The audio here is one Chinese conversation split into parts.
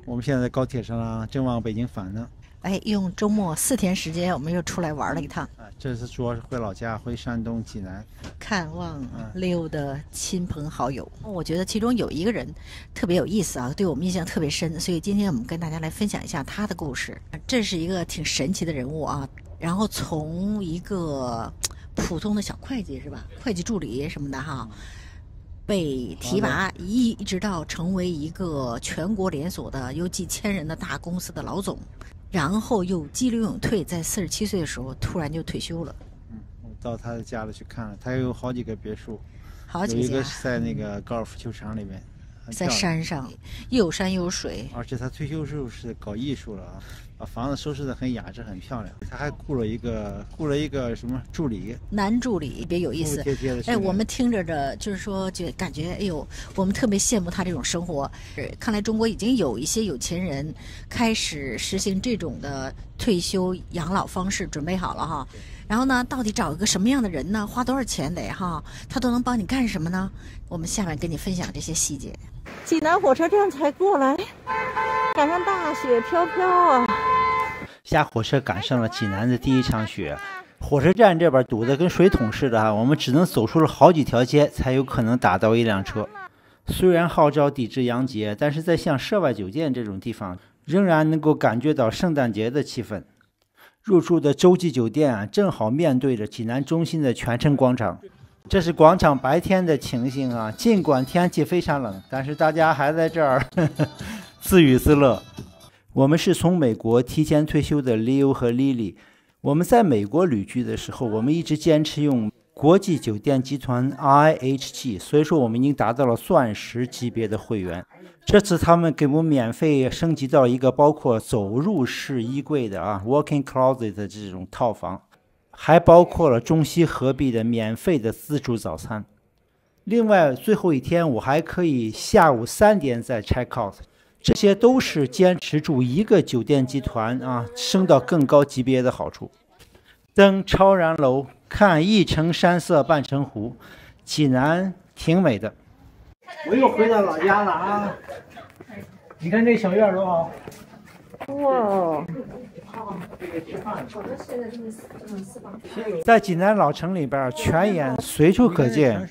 我們現在在高鐵上啊，正往北京返呢。哎，用周末4天時間，我們又出來玩了一趟。這次主要是回老家，回山東濟南，看望溜的親朋好友。我覺得其中有一個人特別有意思啊，對我們印象特別深，所以今天我們跟大家來分享一下他的故事。這是一個挺神奇的人物啊，然後從一個普通的小會計是吧，會計助理什麼的哈，被提拔一直到成為一個全國連鎖的有幾千人的大公司的老總。然後又激流勇退，在47岁的時候突然就退休了。我到他的家里去看了，他有好幾個別墅，好幾個家，有一個是在那個高爾夫球場裡面，在山上，又有山又有水。而且他退休时候是搞藝術了啊，把房子收拾得很雅致，很漂亮。他還雇了一個什麼助理，男助理，别有意思。哎，我们听着着，就是说，就感觉，哎呦，我们特別羨慕他這種生活。看來中國已經有一些有錢人開始實行這種的退休養老方式，準備好了哈。然後呢，到底找一個什麼樣的人呢？花多少錢得哈？他都能幫你幹什麼呢？我們下面跟你分享這些細節。濟南火車站才過來，趕上大雪飄飄啊！下火車趕上了濟南的第一場雪，火車站這邊堵得跟水桶似的哈，我們只能走出了好幾條街才有可能打到一輛車。雖然號召抵制洋節，但是在像涉外酒店這種地方，仍然能夠感覺到聖誕節的氣氛。入住的洲際酒店啊，正好面對着濟南中心的泉城廣場。這是廣場白天的情形啊，儘管天氣非常冷，但是大家還在這兒自娛自樂。我們是從美國提前退休的 Leo 和 Lily。我們在美國旅居的時候，我們一直堅持用國際酒店集團 IHG， 所以說我們已經達到了鑽石級別的會員。這次他們給我們免費升級到一個包括走入式衣櫃的walk-in closet 的這種套房，還包括了中西合璧的免費的自助早餐。另外最後一天我還可以下午3點再 check out。這些都是堅持住一個酒店集團升到更高級別的好處。登超然樓，看一城山色半城湖，濟南挺美的。我又回到老家了啊！你看這小院多好。哇！在濟南老城裡邊，泉眼隨處可見，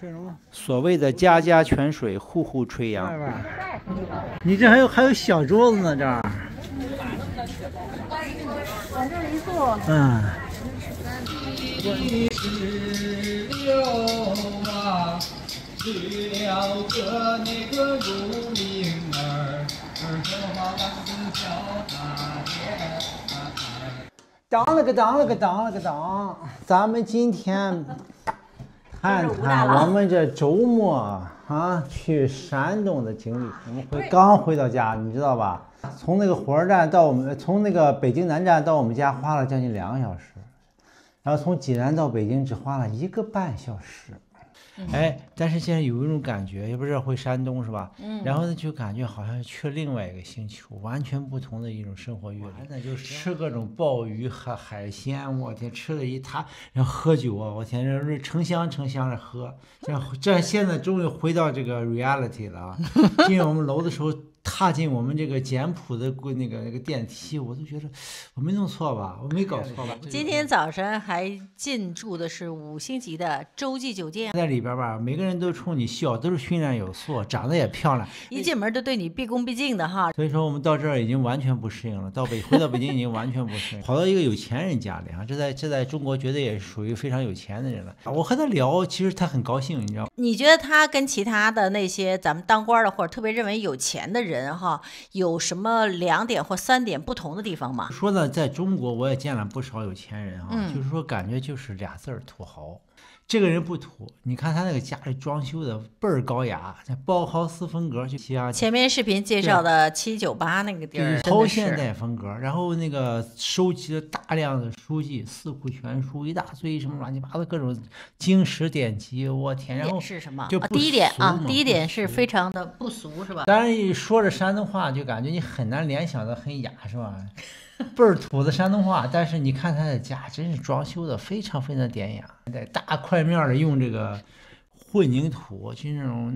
所謂的家家泉水，戶戶吹揚。你這還有小桌子呢，這兒。往這一坐。当了个，咱們今天看看我們這周末去山東的經歷。我們剛回到家，你知道吧？從那個火車站到從那個北京南站到我們家花了將近2個小時，然後從濟南到北京只花了1個半小時。哎，但是現在有一種感覺，也不知道回山東是吧？然後呢，就感覺好像去另外一個星球，完全不同的一種生活閱歷。那就是吃各種鮑魚和海鮮，我天，吃了一塌。然後喝酒啊，我天，這成箱的喝。這現在終於回到這個 reality 了啊！進我們樓的時候，踏進我們這個簡樸的那個電梯，我都覺得我沒弄錯吧，我沒搞錯吧。今天早晨還進駐的是5星級的洲際酒店，在裡邊吧，每個人都衝你笑，都是訓練有素，長得也漂亮，一進門都對你畢恭畢敬的哈。所以說我們到這兒已經完全不適應了，回到北京已經完全不適應，跑到一個有錢人家裡啊，這在中國絕對也是屬於非常有錢的人了。我和他聊，其實他很高興，你知道嗎？你覺得他跟其他的那些咱們當官的或者特別認為有錢的人哈，有什麼2點或3點不同的地方嗎？說呢，在中國我也見了不少有錢人哈，就是說感覺就是倆字兒土豪。這個人不土，你看他那個家裡裝修的倍兒高雅，在包豪斯風格就前面視頻介紹的798那個地兒，超現代風格。然後那個收集了大量的書籍，四庫全書一大堆，什麼亂七八糟各種經史典籍，我天！然後是什麼？就第一點是非常的不俗，是吧？當然說着山東話，就感覺你很難聯想到很雅，是吧？倍兒土的山東話，但是你看他的家真是裝修的非常非常典雅，在大塊面的用這個混凝土，就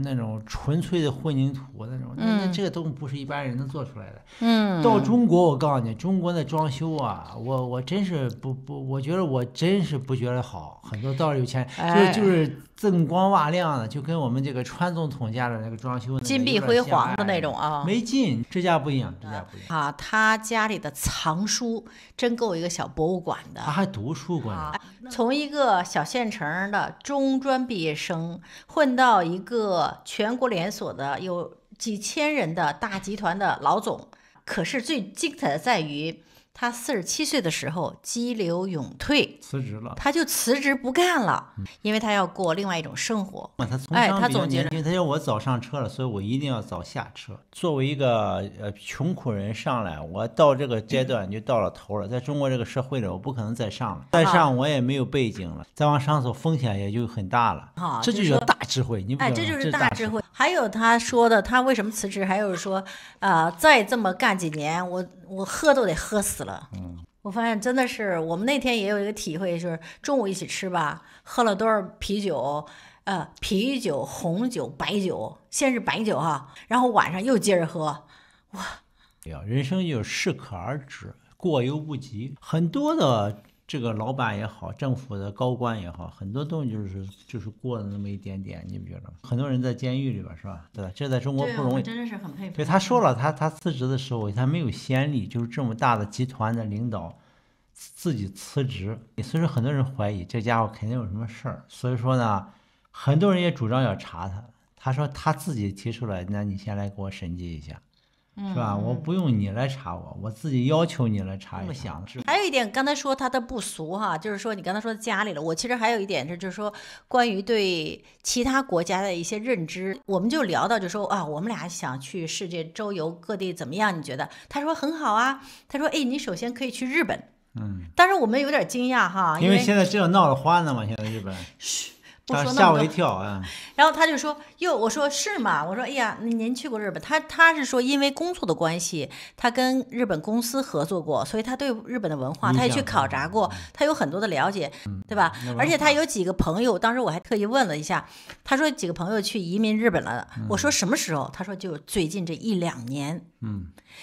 那種纯粹的混凝土那种，那这个都不是一般人能做出来的。到中国我告訴你，中国的装修啊，我真是我觉得我真是不觉得好，很多倒是有钱，就是锃光瓦亮的，就跟我们这个川总统家的那个装修金碧辉煌的那种啊，没劲。这家不一样，这家不一样啊！他家里的藏书真够一个小博物馆的。他还读书过呢，从一个小县城的中专毕业生混到一个全國連鎖的有幾千人的大集團的老總。可是最精彩的在於他47歲的時候激流勇退，辭職了，他就辭職不幹了，因為他要過另外一種生活。他總結着，他說我早上車了，所以我一定要早下車。作為一個窮苦人上來，我到這個階段就到了頭了，在中國這個社會裡，我不可能再上了，再上我也沒有背景了，再往上走風險也就很大了。這就叫大智慧，你不知道嗎？這就是大智慧。還有他說的，他為什麼辭職？還有說，再這麼幹幾年，我喝都得喝死了。我發現真的是，我們那天也有一個體會，就是中午一起吃吧，喝了多少啤酒，啤酒、紅酒、白酒，先是白酒哈，然後晚上又接着喝，哇！人生就適可而止，過猶不及。很多的這個老闆也好，政府的高官也好，很多東西就是過了那麼一點點，你不覺得嗎？很多人在監獄裡邊，是吧？對吧？這在中國不容易。真的是很佩服。對，他說了，他辭職的時候，他沒有先例，就是這麼大的集團的領導自己辭職，所以說很多人懷疑這家伙肯定有什麼事兒。所以說呢，很多人也主張要查他。他說他自己提出來，那你先來給我審計一下。是吧？我不用你來查我自己要求你來查一下。還有一點，剛才說他的不俗哈，就是說你剛才說家裡了，我其實還有一點就是說關於對其他國家的一些認知，我們就聊到就說啊，我們倆想去世界周遊各地怎麼樣？你覺得？他說很好啊，他說哎，你首先可以去日本。但是我們有點驚訝哈，因為現在這鬧得歡呢嘛，現在日本。嚇我一跳啊！然後他就說：“喲，我說是嗎？我說哎呀，您去過日本？他是說因為工作的關係，他跟日本公司合作過，所以他對日本的文化他也去考察過，他有很多的了解，對吧？而且他有幾個朋友，當時我還特意問了一下，他說幾個朋友去移民日本了。我說什麼時候？他說就最近這1-2年。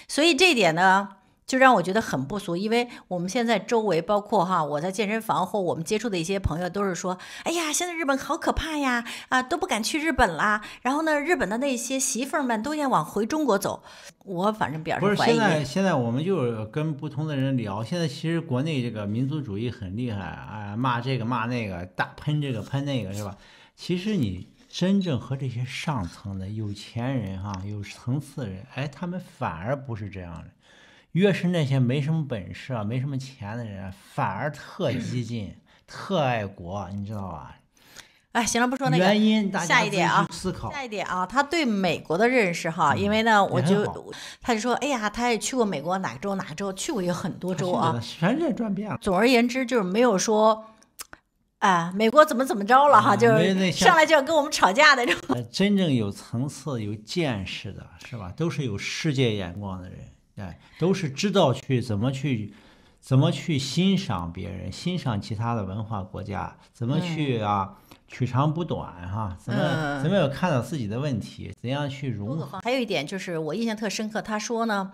所以這一點呢，就讓我覺得很不俗，因為我們現在周圍包括哈，我在健身房或我們接觸的一些朋友都是說，哎呀，現在日本好可怕呀，都不敢去日本啦。然後呢，日本的那些媳婦們都要往回中國走。我反正表示懷疑。不是，現在我們就跟不同的人聊，現在其實國內這個民族主義很厲害啊，罵這個罵那個，大噴這個噴那個，是吧？其實你真正和這些上層的有錢人哈，有層次的人，哎，他們反而不是這樣的。越是那些沒什麼本事啊、沒什麼錢的人，反而特激進、特愛國，你知道吧？哎，行了，不說那個。原因大家下一點啊，思考。下一點啊，他對美國的認識哈，因為呢，他就說，哎呀，他也去過美國哪個州，去過有很多州啊，全是轉變了。總而言之，就是沒有說，美國怎麼着了哈，就是上來就要跟我們吵架的這種。真正有層次、有見識的，是吧？都是有世界眼光的人。哎，都是知道怎麼去欣賞別人，欣賞其他的文化國家，怎麼去取長補短哈，怎麼有看到自己的問題，怎樣去融合。還有一點就是我印象特深刻，他說呢，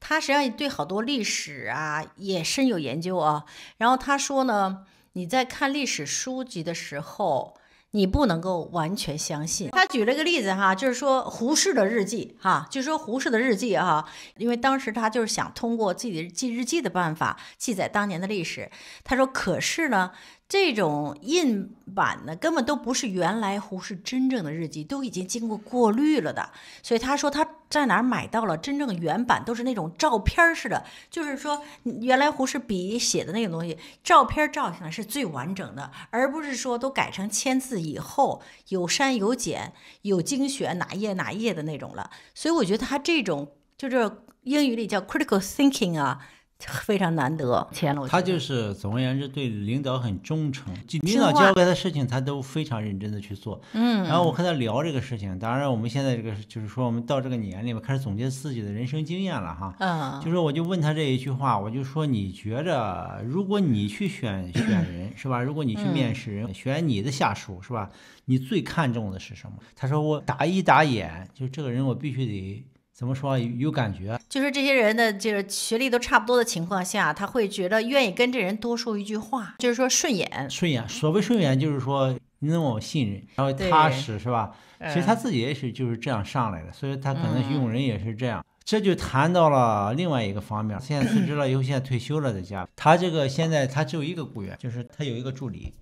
他實際上對好多歷史啊也深有研究啊。然後他說呢，你在看歷史書籍的時候，你不能夠完全相信。他舉了個例子哈，就是說胡適的日記哈，就是說胡適的日記哈，因為當時他就是想通過自己的記日記的辦法記載當年的歷史。他說，可是呢，這種印版呢，根本都不是原來胡適真正的日記，都已經經過濾了的。所以他說他在哪兒買到了真正原版，都是那種照片似的，就是說原來胡適筆寫的那種東西，照片照下來是最完整的，而不是說都改成簽字以後有刪有減有精選哪頁的那種了。所以我覺得他這種就是英語裡叫 critical thinking 啊，非常难得。他就是总而言之对領導很忠誠，領導交給他的事情他都非常認真的去做。然後我和他聊這個事情，當然我們現在這個就是說我們到這個年齡開始總結自己的人生經驗了哈。就是我就問他這一句話，我就說你覺着如果你去選人是吧？如果你去面試人，選你的下屬是吧？你最看重的是什麼？他說我打一打眼，就這個人我必須得。怎麼說有感覺？就是這些人的就是學歷都差不多的情況下，他會覺得願意跟這人多說一句話，就是說順眼。順眼，所謂順眼就是說你能我信任，然後踏實是吧？其實他自己也是就是這樣上來的，所以他可能用人也是這樣。這就談到了另外一個方面。現在辭職了以後，現在退休了在家，他這個現在他只有一個僱員，就是他有一個助理。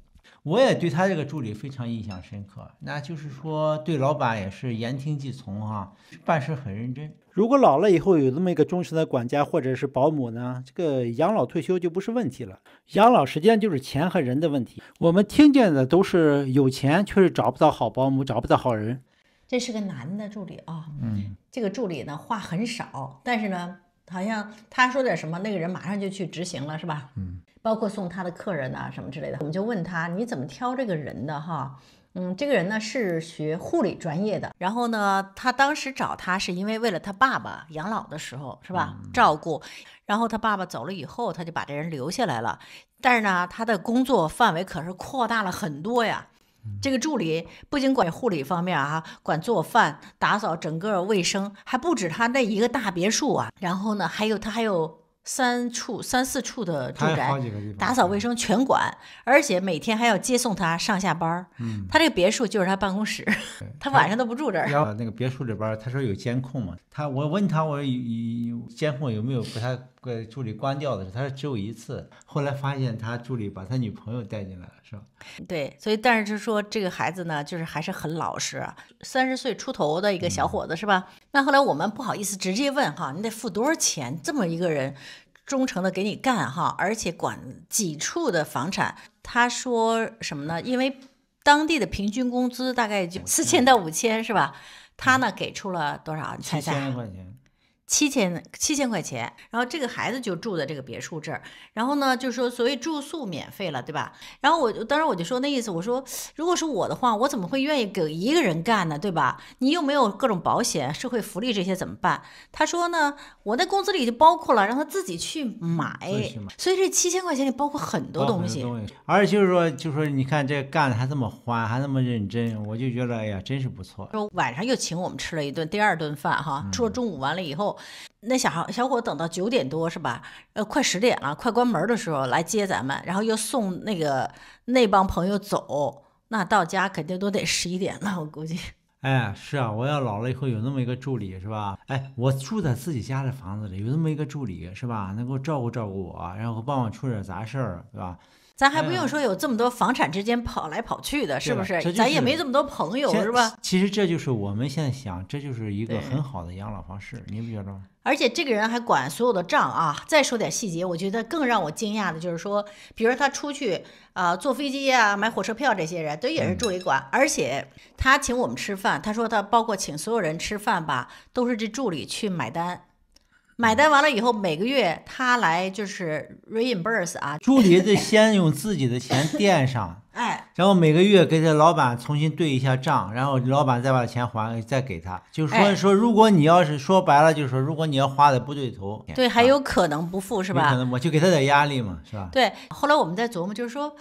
我也對他這個助理非常印象深刻，那就是說對老闆也是言聽計從哈，辦事很認真。如果老了以後有這麼一個忠實的管家或者是保姆呢，這個養老退休就不是問題了。養老實際上就是錢和人的問題。我們聽見的都是有錢卻是找不到好保姆，找不到好人。這是個男的助理啊，這個助理呢話很少，但是呢好像他說點什麼，那個人馬上就去執行了，是吧？包括送他的客人啊什麼之類的，我們就問他你怎麼挑這個人的哈？這個人呢是學護理專業的，然後呢他當時找他是因為為了他爸爸養老的時候是吧照顧，然後他爸爸走了以後他就把这人留下來了，但是呢他的工作範圍可是擴大了很多呀。這個助理不僅管護理方面啊，管做飯打掃整個衛生，還不止他那一個大別墅啊，然後呢他還有三四處的住宅，打掃衛生全管，而且每天還要接送他上下班。他這個別墅就是他辦公室，他晚上都不住這兒。那個別墅裡邊他說有監控嘛，我問他我監控有沒有把他助理關掉的，他說只有一次，後來發現他助理把他女朋友帶進來了，是吧？对，所以但是就是說這個孩子呢就是還是很老實，30歲出頭的一個小伙子，是吧？那後來我們不好意思直接問哈，你得付多少錢这麼一個人忠誠的給你幹哈，而且管幾處的房產。他說什麼呢？因為當地的平均工資大概就4000到5000，是吧？他呢給出了多少？你猜猜？7000塊錢。7000塊錢，然後這個孩子就住在這個別墅這兒，然後呢就說所謂住宿免費了，對吧？然後當時我就說那意思，我說如果是我的話，我怎麼會願意給一個人幹呢，對吧？你又沒有各種保險、社會福利這些怎麼辦？他說呢，我的工資裡就包括了，讓他自己去買，所以這7000塊錢裡包括很多東西。而且就是說你看這幹的還這麼歡，還那麼認真，我就覺得哎呀真是不錯。說晚上又請我們吃了一頓第二頓飯哈，吃了中午完了以後。那小伙等到9點多是吧？快10點了，快關門的時候來接咱們，然後又送那幫朋友走，那到家肯定都得11點了，我估計。哎，是啊，我要老了以後有那麼一個助理是吧？哎，我住在自己家的房子裡，有那麼一個助理是吧？能夠照顧我，然後幫我出點雜事兒，是吧？咱還不用說有這麼多房產之間跑來跑去的，是不是？咱也沒這麼多朋友，是吧？其實這就是我們現在想，這就是一個很好的養老方式，你不覺得嗎？而且這個人還管所有的賬啊。再說點細節，我覺得更讓我驚訝的就是說，比如他出去坐飛機啊、買火車票，這些人都也是助理管。而且他請我們吃飯，他說他包括請所有人吃飯吧，都是這助理去買單。買單完了以後，每個月他來就是 reimburse 啊，助理得先用自己的錢墊上，然後每個月給他老闆重新對一下賬，然後老闆再把錢還再給他。就是說如果你要是說白了，就是說如果你要花的不對頭，对，還有可能不付是吧？可能我就給他點壓力嘛，是吧？對，後來我們在琢磨，就是說。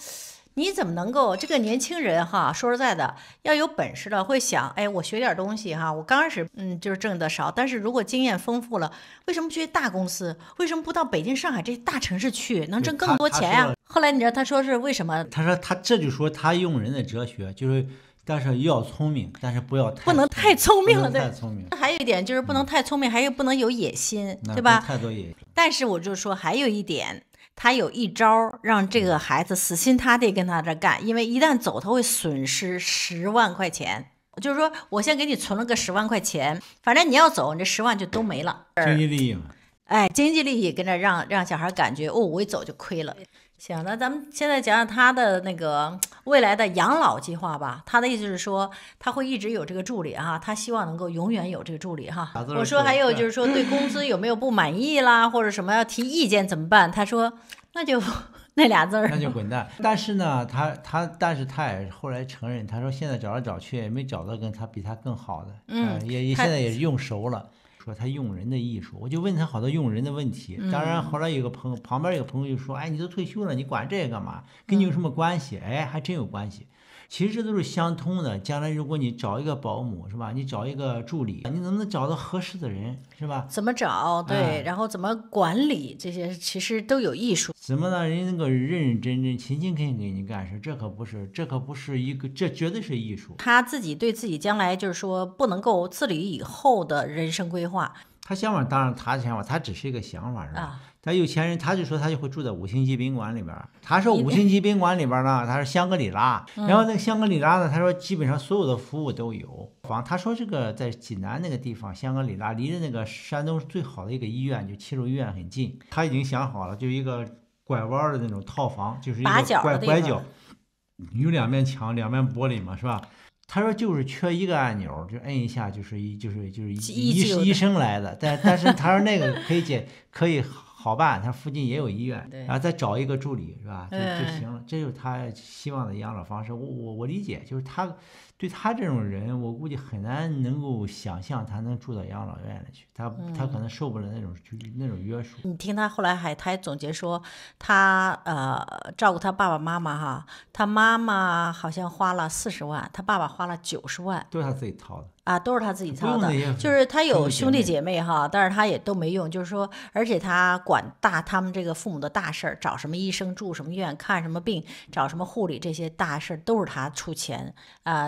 你怎麼能夠這個年輕人哈？說實在的，要有本事的會想，哎，我學點東西哈。我剛開始就是掙得少，但是如果經驗豐富了，為什麼去大公司？為什麼不到北京、上海這些大城市去，能掙更多錢呀？後來你知道他說是為什麼？他說這就說他用人的哲學就是，但是要聰明，但是不能太聰明了，对。太聰明。還有一點就是不能太聰明，還有不能有野心，對吧？太多野心。但是我就說還有一點。他有一招讓這個孩子死心塌地跟他這幹，因為一旦走他會損失10萬塊錢。就是說我先給你存了個10萬塊錢，反正你要走你這10萬就都沒了。經濟利益嘛。哎，經濟利益跟着讓小孩感覺我一走就虧了。行，那咱們現在講講他的那個未來的養老計劃吧。他的意思是說，他會一直有這個助理哈，他希望能夠永遠有這個助理哈。我說還有就是說，對工資有沒有不滿意啦，或者什麼要提意見怎麼辦？他說那就那倆字兒，那就滾蛋。但是呢，但是他也後來承認，他說現在找來找去也沒找到跟他比他更好的，也現在也是用熟了。说他用人的艺術，我就問他好多用人的問題。當然後來有個朋友，旁邊有個朋友就說，哎，你都退休了，你管這個幹嘛？跟你有什麼關係？哎，還真有關係。其實這都是相通的。將來如果你找一個保姆，是吧？你找一個助理，你能不能找到合適的人，是吧？怎麼找？對，然後怎麼管理，這些其實都有藝術。怎麼讓人能夠認認真真、勤勤懇懇給你幹事？這可不是一個，這絕對是藝術。他自己對自己将來就是說不能夠自理以後的人生規劃。他想法當然他的想法，他只是一個想法，是吧？他有錢人，他就說他就會住在5星级賓館裡邊。他說5星級賓館裡邊呢，他說香格里拉，然後那個香格里拉呢，他說基本上所有的服務都有。他說這個在濟南那個地方，香格里拉離着那個山東最好的一個醫院，就齊魯醫院很近。他已經想好了，就一個拐彎的那種套房，就是一個拐角，有2面牆2面玻璃嘛，是吧？他說就是缺一個按鈕，就摁一下就是醫生來的，但是他說那個可以好办，他附近也有医院，然後再找一個助理，是吧？就行了，這就是他希望的養老方式。我理解，就是他对他這種人，我估計很難能夠想象他能住到養老院裡去，他可能受不了那種約束。你聽他後來他還總結說，他照顧他爸爸媽媽哈，他媽媽好像花了40萬，他爸爸花了90萬，都是他自己掏的。都是他自己操的，就是他有兄弟姐妹哈，但是他也都沒用，就是說，而且他管他們这個父母的大事兒，找什麼醫生，住什麼院，看什麼病，找什麼護理，這些大事兒都是他出錢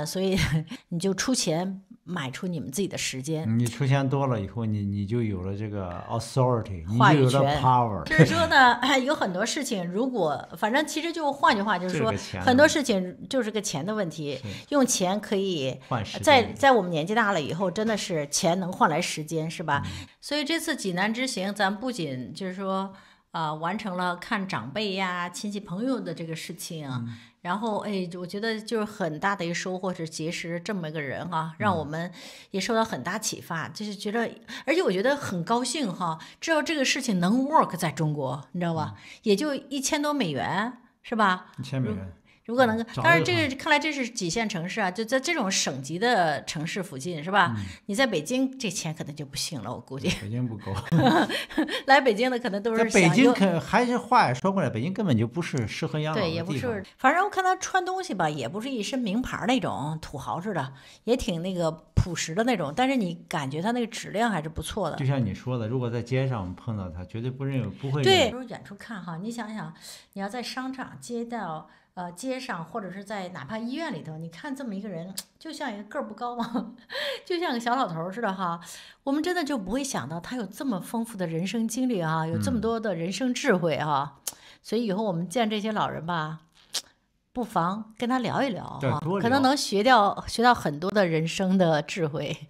所以你就出錢買出你們自己的時間，你出錢多了以後，你就有了這個 authority， 话语权，你就有了 power。就是說呢，有很多事情，如果反正其實就換句話就是說，很多事情就是個錢的問題，用錢可以換時間，在我們年紀大了以後，真的是錢能換來時間，是吧？所以這次濟南之行，咱不僅就是說完成了看長輩呀、親戚朋友的這個事情然後我覺得就是很大的一個收穫是結識這麼一個人讓我們也受到很大啟發，就是覺得，而且我覺得很高興知道這個事情能 work 在中國，你知道吧？也就1000多美元，是吧？1000美元。如果能，当然这个看来这是几线城市就在这種省級的城市附近，是吧？你在北京這錢可能就不行了，我估計。北京不夠。來北京的可能都是在北京還是話也說過來，北京根本就不是適合養老的地方。對，也不是。反正我看他穿東西吧，也不是一身名牌那種土豪似的，也挺那個樸實的那種，但是你感覺他那個質量還是不錯的。就像你說的，如果在街上碰到他，絕對不會。對，遠處看你想想，你要在商場、街道。街上或者是在哪怕醫院裡頭，你看這麼一個人，就像一個個兒不高嘛，就像個小老頭似的我們真的就不會想到他有這麼豐富的人生經歷有這麼多的人生智慧所以以後我們見這些老人吧，不妨跟他聊一聊可能能學到很多的人生的智慧。